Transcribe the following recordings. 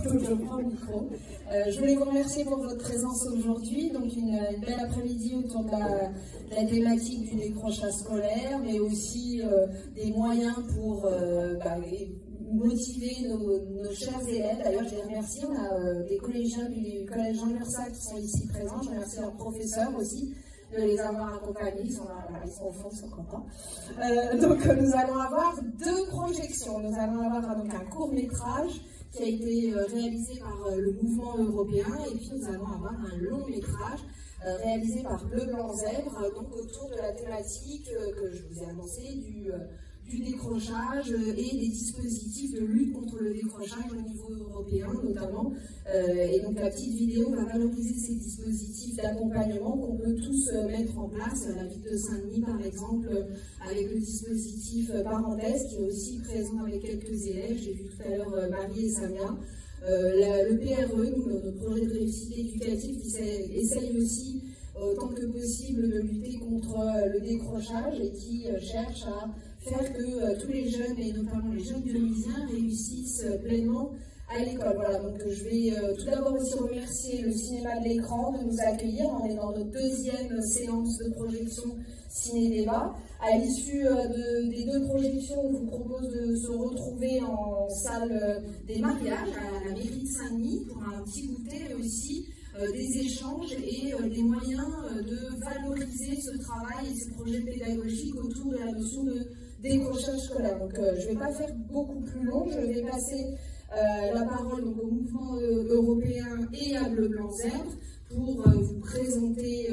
Donc je prends le micro. Je voulais vous remercier pour votre présence aujourd'hui. Donc une belle après-midi autour de la thématique du décrochage scolaire, mais aussi des moyens pour motiver nos chers élèves. D'ailleurs, je les remercie. On a des collégiens du collège Jean Lursac qui sont ici présents. Je remercie leurs professeurs aussi de les avoir accompagnés. Ils sont au fond, ils sont contents. Donc nous allons avoir deux projections. Nous allons avoir donc un court-métrage qui a été réalisé par le mouvement européen, et puis nous allons avoir un long métrage réalisé par Bleu Blanc Zèbre, donc autour de la thématique que je vous ai annoncée du décrochage et des dispositifs de lutte contre le décrochage au niveau européen notamment. Et donc la petite vidéo va valoriser ces dispositifs d'accompagnement qu'on peut tous mettre en place. La ville de Saint-Denis par exemple, avec le dispositif Parenthèse qui est aussi présent avec quelques élèves. J'ai vu tout à l'heure Marie et Samia. Le PRE, notre projet de réussite éducative, qui essaye aussi autant que possible de lutter contre le décrochage et qui cherche à faire que tous les jeunes, et notamment les jeunes tunisiens, réussissent pleinement à l'école. Voilà, donc je vais tout d'abord aussi remercier le cinéma de l'écran de nous accueillir. On est dans notre deuxième séance de projection ciné-débat. À l'issue des deux projections, on vous propose de se retrouver en salle des mariages à la mairie de Saint-Denis pour un petit goûter aussi des échanges et des moyens de valoriser ce travail et ce projet pédagogique autour de la notion de décrochage scolaire. Donc je ne vais pas faire beaucoup plus long, je vais passer la parole donc, au mouvement européen et à Bleu Blanc Zèbre pour vous présenter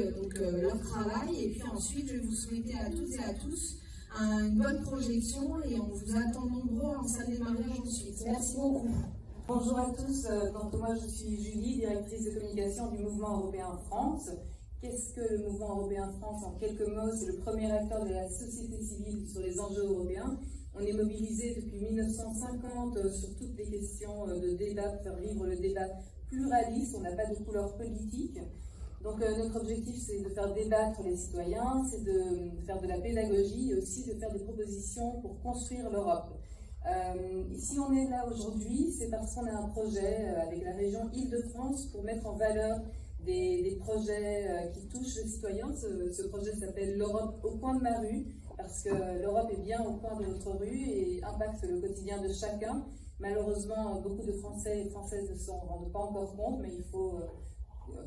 leur travail, et puis ensuite je vais vous souhaiter à toutes et à tous une bonne projection et on vous attend nombreux en salle des mariages ensuite. Merci beaucoup. Bonjour à tous, donc moi je suis Julie, directrice de communication du Mouvement Européen France. Qu'est-ce que le Mouvement Européen France? En quelques mots, c'est le premier acteur de la société civile sur les enjeux européens. On est mobilisé depuis 1950 sur toutes les questions de débat, pour faire vivre le débat pluraliste. On n'a pas de couleur politique. Donc notre objectif, c'est de faire débattre les citoyens, c'est de faire de la pédagogie et aussi de faire des propositions pour construire l'Europe. Si on est là aujourd'hui, c'est parce qu'on a un projet avec la région Île-de-France pour mettre en valeur des projets qui touchent les citoyens. Ce projet s'appelle l'Europe au coin de ma rue, parce que l'Europe est bien au coin de notre rue et impacte le quotidien de chacun. Malheureusement, beaucoup de Français et Françaises ne s'en rendent pas encore compte, mais il faut...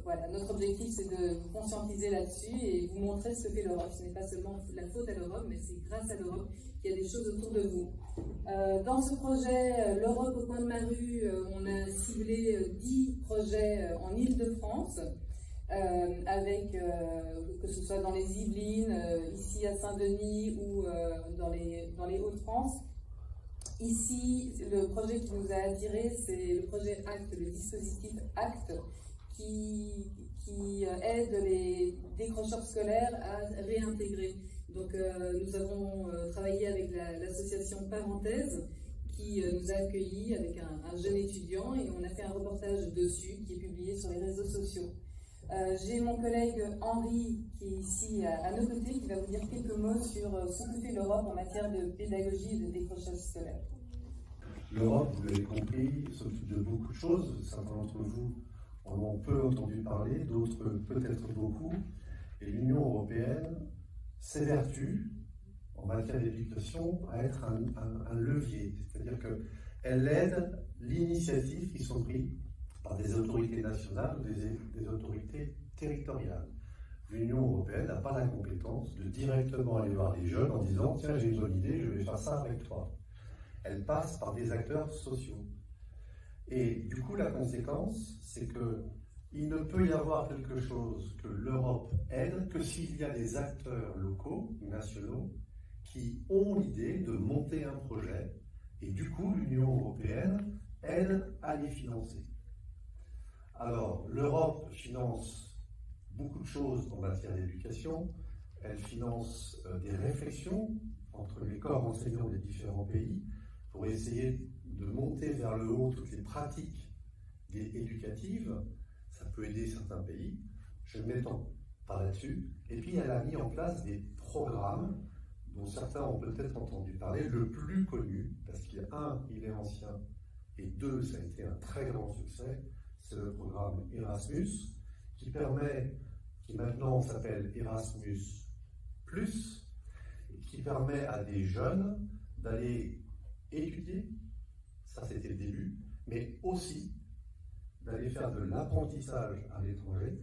voilà, notre objectif, c'est de vous conscientiser là-dessus et vous montrer ce que fait l'Europe. Ce n'est pas seulement la faute à l'Europe, mais c'est grâce à l'Europe qu'il y a des choses autour de vous. Dans ce projet, l'Europe au coin de ma rue, on a ciblé 10 projets en Île-de-France, avec, que ce soit dans les Yvelines, ici à Saint-Denis ou dans les Hauts-de-France. Ici, le projet qui nous a attirés, c'est le projet ACT, le dispositif ACT, qui aide les décrocheurs scolaires à réintégrer. Donc nous avons travaillé avec l'association Parenthèse qui nous a accueillis avec un jeune étudiant et on a fait un reportage dessus qui est publié sur les réseaux sociaux. J'ai mon collègue Henri qui est ici à nos côtés qui va vous dire quelques mots sur ce que fait l'Europe en matière de pédagogie et de décrochage scolaire. L'Europe, vous l'avez compris, s'occupe de beaucoup de choses. Certains d'entre vous en ont peu entendu parler, d'autres peut-être beaucoup. Et l'Union européenne s'évertue en matière d'éducation à être un levier, c'est-à-dire qu'elle aide l'initiative qui sont prises par des autorités nationales ou des autorités territoriales. L'Union européenne n'a pas la compétence de directement aller voir les jeunes en disant « Tiens, j'ai une bonne idée, je vais faire ça avec toi ». Elle passe par des acteurs sociaux. Et du coup, la conséquence, c'est qu'il ne peut y avoir quelque chose que l'Europe aide que s'il y a des acteurs locaux, nationaux, qui ont l'idée de monter un projet. Et du coup, l'Union européenne aide à les financer. Alors, l'Europe finance beaucoup de choses en matière d'éducation. Elle finance des réflexions entre les corps enseignants des différents pays pour essayer de monter vers le haut toutes les pratiques éducatives. Ça peut aider certains pays. Je ne m'étends pas là-dessus. Et puis, elle a mis en place des programmes dont certains ont peut-être entendu parler. Le plus connu, parce qu'il est ancien Et 2, ça a été un très grand succès, c'est le programme Erasmus, qui maintenant s'appelle Erasmus+, et qui permet à des jeunes d'aller étudier, ça c'était le début, mais aussi d'aller faire de l'apprentissage à l'étranger.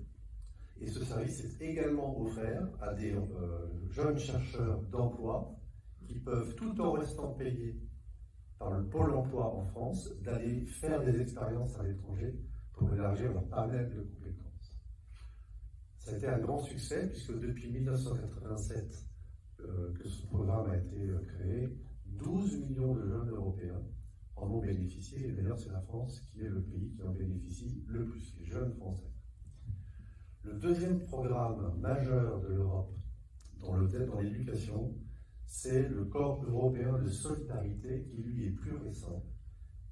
Et ce service est également offert à des jeunes chercheurs d'emploi qui peuvent, tout en restant payés par le Pôle emploi en France, d'aller faire des expériences à l'étranger pour élargir leur panel de compétences. Ça a été un grand succès puisque depuis 1987 que ce programme a été créé, 12 millions de jeunes européens en ont bénéficié, et d'ailleurs c'est la France qui est le pays qui en bénéficie le plus, les jeunes français. Le deuxième programme majeur de l'Europe dans l'éducation, c'est le Corps européen de solidarité qui lui est plus récent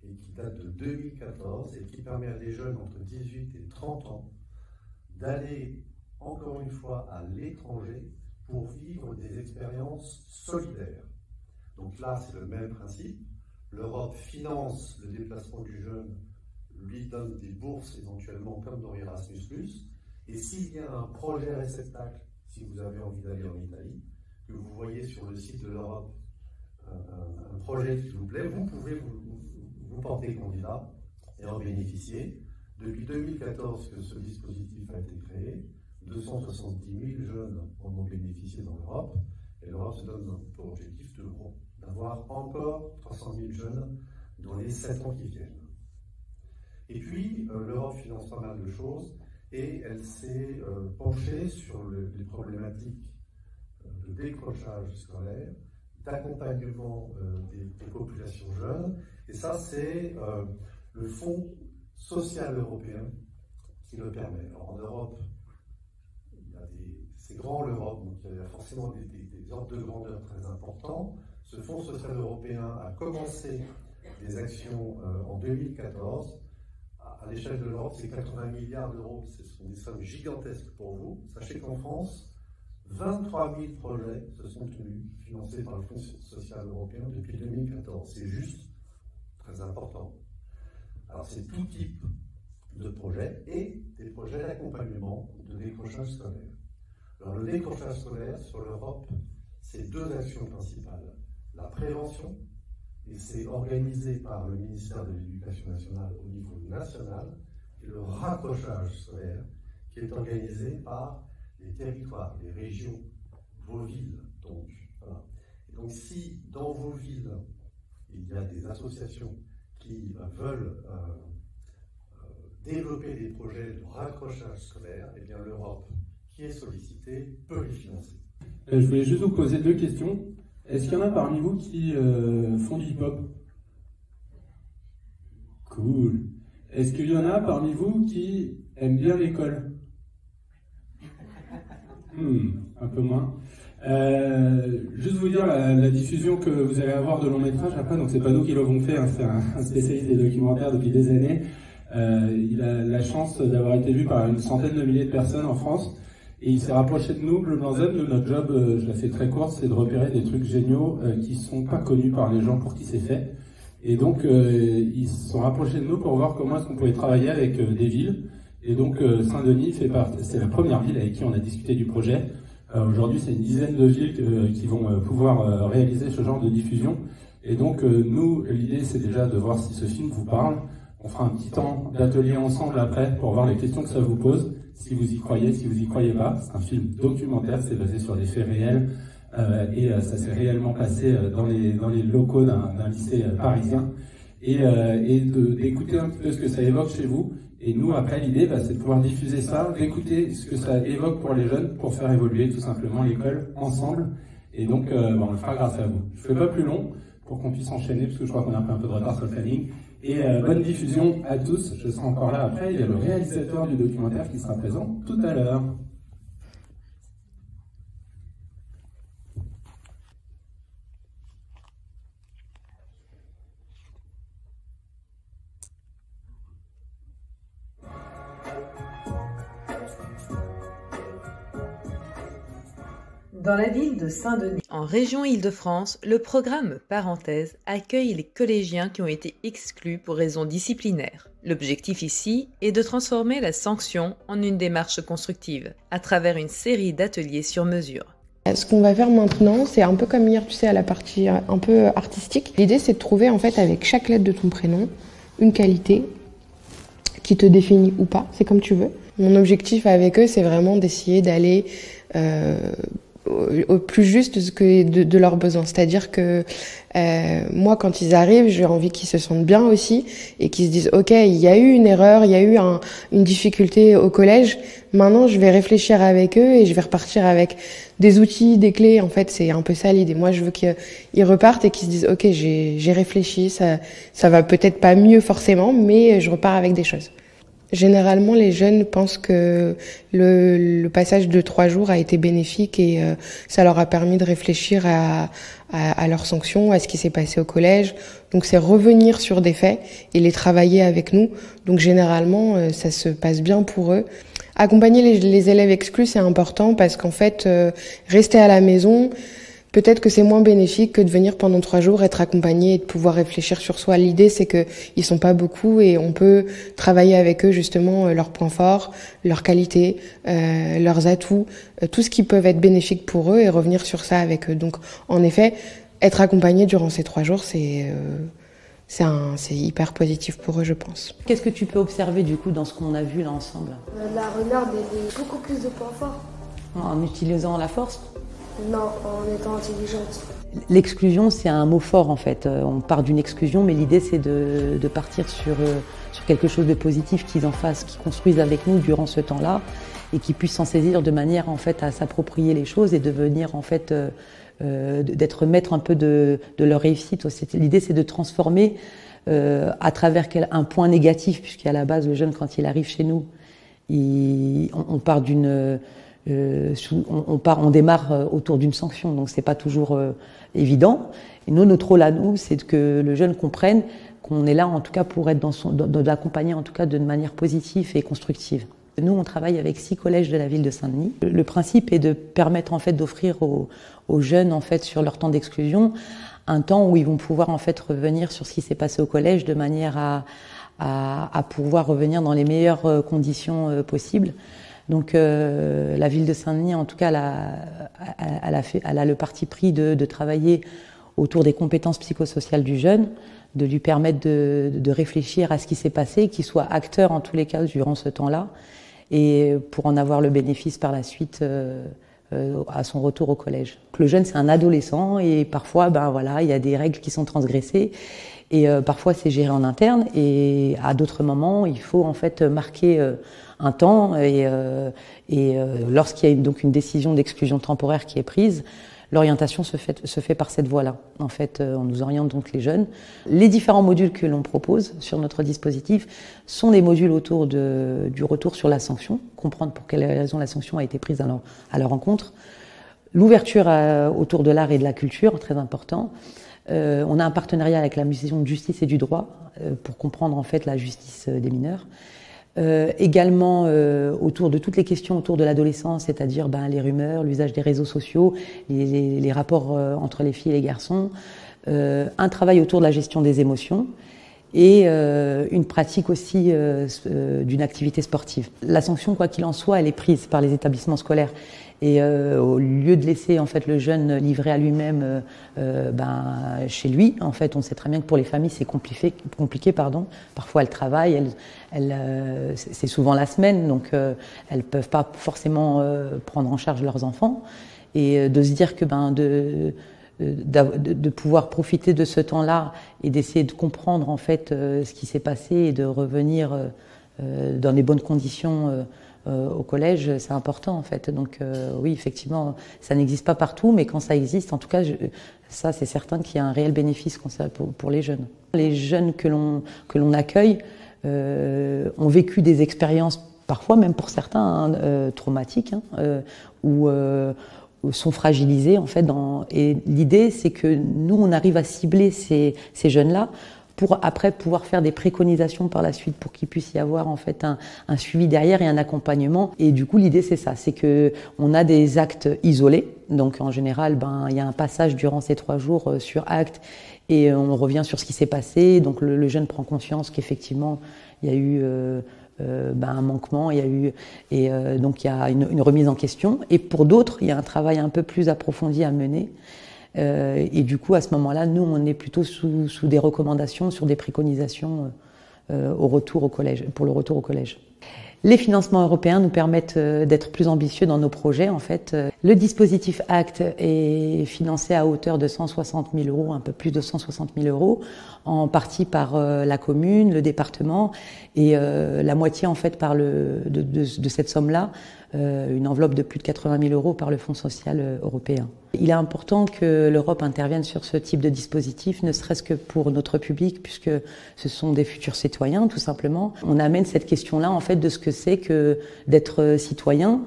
et qui date de 2014 et qui permet à des jeunes entre 18 et 30 ans d'aller encore une fois à l'étranger pour vivre des expériences solidaires. Donc là, c'est le même principe. L'Europe finance le déplacement du jeune, lui donne des bourses éventuellement comme dans Erasmus+. Et s'il y a un projet réceptacle, si vous avez envie d'aller en Italie, que vous voyez sur le site de l'Europe, un projet qui vous plaît, vous pouvez vous porter candidat et en bénéficier. Depuis 2014 que ce dispositif a été créé, 270 000 jeunes en ont bénéficié dans l'Europe, et l'Europe se donne pour objectif d'avoir encore 300 000 jeunes dans les 7 ans qui viennent. Et puis, l'Europe finance pas mal de choses, et elle s'est penchée sur les problématiques de décrochage scolaire, d'accompagnement des populations jeunes, et ça c'est le Fonds social européen qui le permet. Alors en Europe, c'est grand l'Europe, donc il y a forcément des ordres de grandeur très importants. Ce Fonds social européen a commencé des actions en 2014. À l'échelle de l'Europe, c'est 80 milliards d'euros, ce sont des sommes gigantesques pour vous. Sachez qu'en France, 23 000 projets se sont tenus, financés par le Fonds social européen depuis 2014. C'est juste très important. Alors c'est tout type de projets et des projets d'accompagnement de décrochage scolaire. Alors le décrochage scolaire sur l'Europe, c'est 2 actions principales. La prévention, et c'est organisé par le ministère de l'Éducation nationale au niveau national, et le raccrochage scolaire, qui est organisé par les territoires, les régions, vos villes. Donc, voilà. Et donc si dans vos villes, il y a des associations qui veulent développer des projets de raccrochage scolaire, eh bien l'Europe, qui est sollicitée, peut les financer. Je voulais juste vous poser 2 questions. Est-ce qu'il y en a parmi vous qui font du hip-hop? Cool. Est-ce qu'il y en a parmi vous qui aiment bien l'école? Un peu moins. Juste vous dire la diffusion que vous allez avoir de long métrage après, donc c'est pas nous qui l'avons fait, hein, c'est un spécialiste des documentaires depuis des années. Il a la chance d'avoir été vu par une centaine de milliers de personnes en France. Et il s'est rapproché de nous, Bleu Blanc Zone. Notre job, je la fais très courte, c'est de repérer des trucs géniaux qui sont pas connus par les gens pour qui c'est fait. Et donc, ils se sont rapprochés de nous pour voir comment est-ce qu'on pouvait travailler avec des villes. Et donc, Saint-Denis fait partie, c'est la première ville avec qui on a discuté du projet. Aujourd'hui, c'est une dizaine de villes qui vont pouvoir réaliser ce genre de diffusion. Et donc, nous, l'idée, c'est déjà de voir si ce film vous parle. On fera un petit temps d'atelier ensemble après pour voir les questions que ça vous pose. Si vous y croyez, si vous y croyez pas, c'est un film documentaire, c'est basé sur des faits réels et ça s'est réellement passé dans les locaux d'un lycée parisien et d'écouter un petit peu ce que ça évoque chez vous. Et nous, après, l'idée, c'est de pouvoir diffuser ça, d'écouter ce que ça évoque pour les jeunes, pour faire évoluer tout simplement l'école ensemble. Et donc, on le fera grâce à vous. Je fais pas plus long pour qu'on puisse enchaîner, parce que je crois qu'on a pris un peu de retard sur le planning. Et bonne diffusion à tous, je serai encore là après. Il y a le réalisateur du documentaire qui sera présent tout à l'heure. Dans la ville de Saint-Denis. En région Île-de-France, le programme Parenthèse accueille les collégiens qui ont été exclus pour raisons disciplinaires. L'objectif ici est de transformer la sanction en une démarche constructive, à travers une série d'ateliers sur mesure. Ce qu'on va faire maintenant, c'est un peu comme hier, tu sais, à la partie un peu artistique. L'idée, c'est de trouver, en fait, avec chaque lettre de ton prénom, une qualité qui te définit ou pas, c'est comme tu veux. Mon objectif avec eux, c'est vraiment d'essayer d'aller au plus juste de leurs besoins. C'est-à-dire que moi, quand ils arrivent, j'ai envie qu'ils se sentent bien aussi et qu'ils se disent « Ok, il y a eu une erreur, il y a eu une difficulté au collège. Maintenant, je vais réfléchir avec eux et je vais repartir avec des outils, des clés. » En fait, c'est un peu ça l'idée. Moi, je veux qu'ils repartent et qu'ils se disent « Ok, j'ai réfléchi, ça va peut-être pas mieux forcément, mais je repars avec des choses. » Généralement, les jeunes pensent que le passage de 3 jours a été bénéfique et ça leur a permis de réfléchir à leurs sanctions, à ce qui s'est passé au collège. Donc, c'est revenir sur des faits et les travailler avec nous. Donc, généralement, ça se passe bien pour eux. Accompagner les élèves exclus, c'est important parce qu'en fait, rester à la maison, peut-être que c'est moins bénéfique que de venir pendant 3 jours, être accompagné et de pouvoir réfléchir sur soi. L'idée, c'est qu'ils sont pas beaucoup et on peut travailler avec eux justement leurs points forts, leurs qualités, leurs atouts, tout ce qui peut être bénéfique pour eux et revenir sur ça avec eux. Donc, en effet, être accompagné durant ces 3 jours, c'est hyper positif pour eux, je pense. Qu'est-ce que tu peux observer du coup dans ce qu'on a vu là ensemble? La renarde, elle a beaucoup plus de points forts. En utilisant la force? Non, en étant intelligente. L'exclusion, c'est un mot fort en fait. On part d'une exclusion, mais l'idée c'est de partir sur quelque chose de positif qu'ils en fassent, qu'ils construisent avec nous durant ce temps-là et qu'ils puissent s'en saisir de manière en fait à s'approprier les choses et devenir en fait d'être maître un peu de leur réussite. L'idée c'est de transformer à travers un point négatif, puisqu'à la base le jeune quand il arrive chez nous, on part d'une on démarre autour d'une sanction, donc c'est pas toujours évident. Et nous, notre rôle à nous, c'est que le jeune comprenne qu'on est là, en tout cas, pour être de l'accompagner, en tout cas, de manière positive et constructive. Nous, on travaille avec 6 collèges de la ville de Saint-Denis. Le principe est de permettre, en fait, d'offrir aux jeunes, en fait, sur leur temps d'exclusion, un temps où ils vont pouvoir, en fait, revenir sur ce qui s'est passé au collège, de manière à pouvoir revenir dans les meilleures conditions possibles. Donc la ville de Saint-Denis, en tout cas, elle a le parti pris de travailler autour des compétences psychosociales du jeune, de lui permettre de réfléchir à ce qui s'est passé, qu'il soit acteur en tous les cas durant ce temps-là, et pour en avoir le bénéfice par la suite à son retour au collège. Le jeune, c'est un adolescent et parfois, il y a des règles qui sont transgressées. Et parfois, c'est géré en interne et à d'autres moments, il faut en fait marquer un temps et lorsqu'il y a donc une décision d'exclusion temporaire qui est prise, l'orientation se fait par cette voie-là. En fait, on nous oriente donc les jeunes. Les différents modules que l'on propose sur notre dispositif sont des modules autour du retour sur la sanction, comprendre pour quelles raisons la sanction a été prise à leur encontre, l'ouverture autour de l'art et de la culture, très important. On a un partenariat avec la Maison de justice et du droit pour comprendre en fait la justice des mineurs. Également autour de toutes les questions autour de l'adolescence, c'est-à-dire les rumeurs, l'usage des réseaux sociaux, les rapports entre les filles et les garçons, un travail autour de la gestion des émotions et une pratique aussi d'une activité sportive. La sanction, quoi qu'il en soit, elle est prise par les établissements scolaires. Et au lieu de laisser en fait le jeune livré à lui-même chez lui, en fait, on sait très bien que pour les familles c'est compliqué. Parfois elles travaillent, c'est souvent la semaine, donc elles peuvent pas forcément prendre en charge leurs enfants. Et de se dire que de pouvoir profiter de ce temps-là et d'essayer de comprendre en fait ce qui s'est passé et de revenir dans les bonnes conditions. Au collège, c'est important en fait. Donc oui, effectivement, ça n'existe pas partout, mais quand ça existe, en tout cas, ça c'est certain qu'il y a un réel bénéfice pour les jeunes. Les jeunes que l'on accueille ont vécu des expériences, parfois même pour certains traumatiques, ou sont fragilisés en fait. Et l'idée, c'est que nous, on arrive à cibler ces jeunes-là pour après pouvoir faire des préconisations par la suite pour qu'il puisse y avoir en fait un suivi derrière et un accompagnement. Et du coup, l'idée c'est ça, c'est que on a des actes isolés Donc en général, il y a un passage durant ces 3 jours sur acte et on revient sur ce qui s'est passé. Donc le jeune prend conscience qu'effectivement, il y a eu un manquement, donc il y a une remise en question. Et pour d'autres, il y a un travail un peu plus approfondi à mener. Et du coup, à ce moment-là, nous, on est plutôt sous des recommandations, sur des préconisations pour le retour au collège. Les financements européens nous permettent d'être plus ambitieux dans nos projets. En fait, le dispositif ACT est financé à hauteur de 160 000 €, un peu plus de 160 000 €, en partie par la commune, le département, et la moitié en fait de cette somme-là, une enveloppe de plus de 80 000 € par le Fonds social européen. Il est important que l'Europe intervienne sur ce type de dispositif, ne serait-ce que pour notre public, puisque ce sont des futurs citoyens, tout simplement. On amène cette question-là, en fait, de ce que c'est que d'être citoyen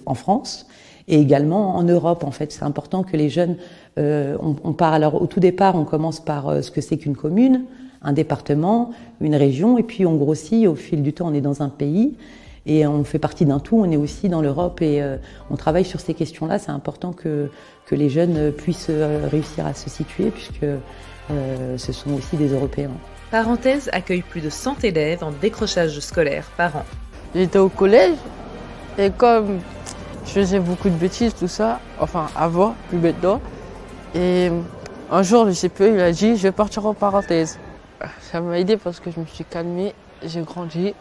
en France et également en Europe. En fait, c'est important que les jeunes, on part. Alors, au tout départ, on commence par ce que c'est qu'une commune, un département, une région, et puis on grossit. Au fil du temps, on est dans un pays. Et on fait partie d'un tout, on est aussi dans l'Europe et on travaille sur ces questions-là. C'est important que les jeunes puissent réussir à se situer puisque ce sont aussi des Européens. Parenthèse accueille plus de 100 élèves en décrochage scolaire par an. J'étais au collège et comme je faisais beaucoup de bêtises, tout ça, enfin avant, plus maintenant, et un jour le CPE il a dit je vais partir en parenthèse. Ça m'a aidé parce que je me suis calmée, j'ai grandi.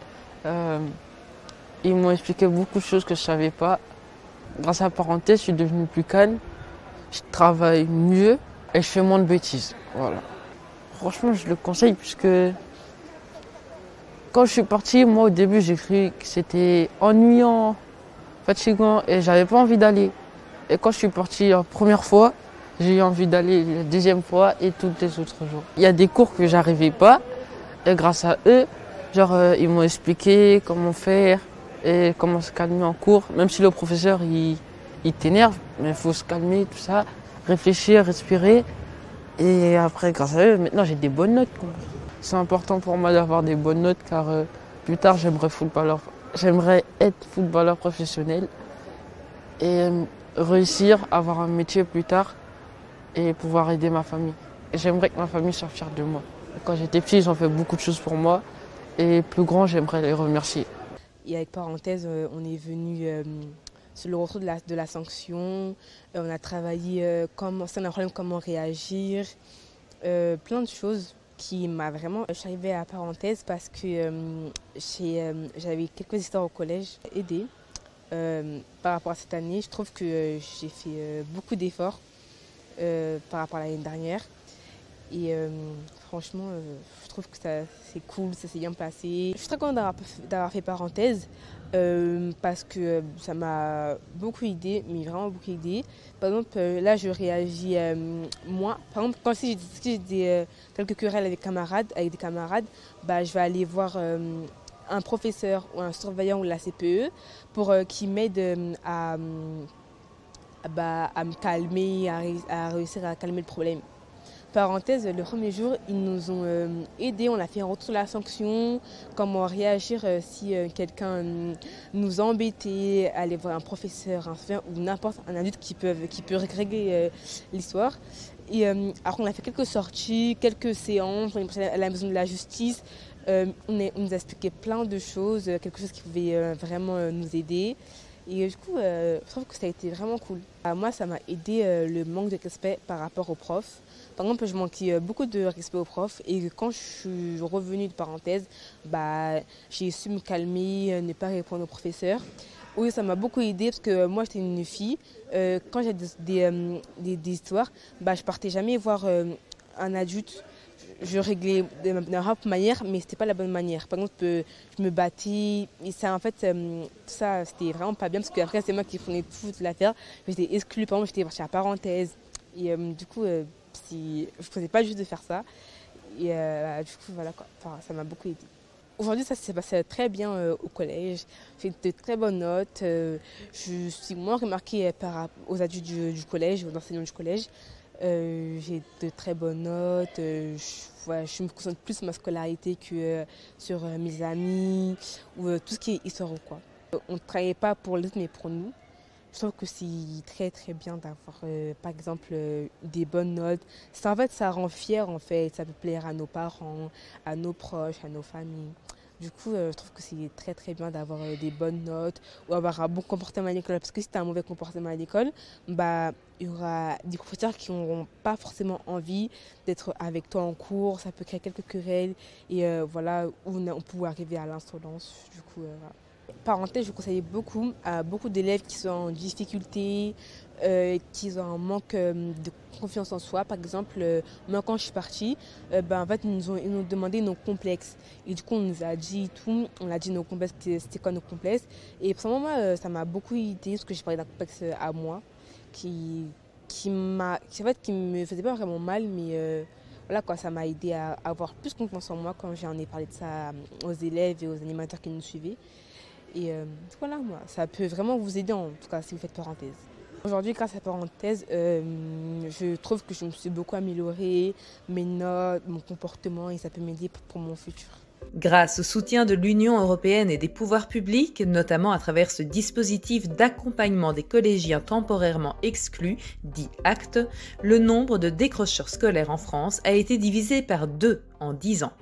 Ils m'ont expliqué beaucoup de choses que je ne savais pas. Grâce à la parenthèse, je suis devenue plus calme, je travaille mieux et je fais moins de bêtises. Voilà. Franchement, je le conseille puisque quand je suis partie, moi au début, j'ai cru que c'était ennuyant, fatigant et j'avais pas envie d'aller. Et quand je suis partie la première fois, j'ai eu envie d'aller la deuxième fois et tous les autres jours. Il y a des cours que j'arrivais pas et grâce à eux, ils m'ont expliqué comment faire. Et comment se calmer en cours, même si le professeur il t'énerve, mais il faut se calmer, tout ça, réfléchir, respirer. Et après, grâce à eux, maintenant j'ai des bonnes notes. C'est important pour moi d'avoir des bonnes notes car plus tard j'aimerais être footballeur professionnel et réussir à avoir un métier plus tard et pouvoir aider ma famille. Et j'aimerais que ma famille soit fière de moi. Quand j'étais petit, ils ont fait beaucoup de choses pour moi et plus grand, j'aimerais les remercier. Et avec parenthèse, on est venu sur le retour de la sanction. On a travaillé si on a un problème, comment réagir. Plein de choses qui m'a vraiment... Je suis arrivée à parenthèse parce que j'avais quelques histoires au collège aidées. Par rapport à cette année, je trouve que j'ai fait beaucoup d'efforts par rapport à l'année dernière. Et franchement, je trouve que c'est cool, ça s'est bien passé. Je suis très contente d'avoir fait parenthèse parce que ça m'a beaucoup aidé, mais vraiment beaucoup aidé. Par exemple, là, je réagis moins. Par exemple, quand si j'ai quelques querelles avec des camarades, je vais aller voir un professeur ou un surveillant ou la CPE pour qu'il m'aide à me calmer, à réussir à calmer le problème. Parenthèse, le premier jour, ils nous ont aidés, on a fait un retour sur la sanction, comment réagir si quelqu'un nous embêtait, aller voir un professeur, un surveillant ou n'importe un adulte qui peut régler l'histoire. Et après, on a fait quelques sorties, quelques séances, on est passé à la maison de la justice, on nous a expliqué plein de choses, quelque chose qui pouvait vraiment nous aider. Et du coup, je trouve que ça a été vraiment cool. Moi, ça m'a aidé le manque de respect par rapport aux profs. Par exemple, je manquais beaucoup de respect aux profs et quand je suis revenue de parenthèse, j'ai su me calmer, ne pas répondre aux professeurs. Oui, ça m'a beaucoup aidé parce que moi, j'étais une fille. Quand j'ai des histoires, je partais jamais voir un adulte. Je réglais de la manière, mais c'était pas la bonne manière. Par exemple, je me battais. Et ça, en fait, ça, c'était vraiment pas bien parce qu'après, c'est moi qui prenais toute l'affaire. J'étais exclue, par exemple, j'étais partie à parenthèse. Et du coup, je ne faisais pas juste de faire ça. Et du coup, voilà quoi. Enfin, ça m'a beaucoup aidé. Aujourd'hui, ça s'est passé très bien au collège. J'ai de très bonnes notes. Je suis moins remarquée aux adultes du collège, aux enseignants du collège. J'ai de très bonnes notes, je me concentre plus sur ma scolarité que sur mes amis ou tout ce qui est histoire ou quoi. On ne travaillait pas pour les autres mais pour nous. Je trouve que c'est très très bien d'avoir par exemple des bonnes notes. Ça, en fait, ça rend fier en fait, ça peut plaire à nos parents, à nos proches, à nos familles. Du coup, je trouve que c'est très très bien d'avoir des bonnes notes ou avoir un bon comportement à l'école. Parce que si tu as un mauvais comportement à l'école, bah, il y aura des professeurs qui n'auront pas forcément envie d'être avec toi en cours. Ça peut créer quelques querelles et voilà, où on peut arriver à l'insolence. Du coup, voilà. Parenthèse, je conseille beaucoup à beaucoup d'élèves qui sont en difficulté, qui ont un manque de confiance en soi. Par exemple, moi quand je suis partie, en fait, ils nous demandé nos complexes. Et du coup, on nous a dit tout, on a dit nos complexes, c'était quoi nos complexes. Et pour moi, ça m'a beaucoup aidé, parce que j'ai parlé d'un complexe à moi, qui me faisait pas vraiment mal, mais voilà quoi, ça m'a aidé à avoir plus confiance en moi quand j'en ai parlé de ça aux élèves et aux animateurs qui nous suivaient. Et voilà, moi, ça peut vraiment vous aider en tout cas si vous faites parenthèse. Aujourd'hui, grâce à parenthèse, je trouve que je me suis beaucoup améliorée, mes notes, mon comportement, et ça peut m'aider pour mon futur. Grâce au soutien de l'Union européenne et des pouvoirs publics, notamment à travers ce dispositif d'accompagnement des collégiens temporairement exclus, dit ACT, le nombre de décrocheurs scolaires en France a été divisé par 2 en 10 ans.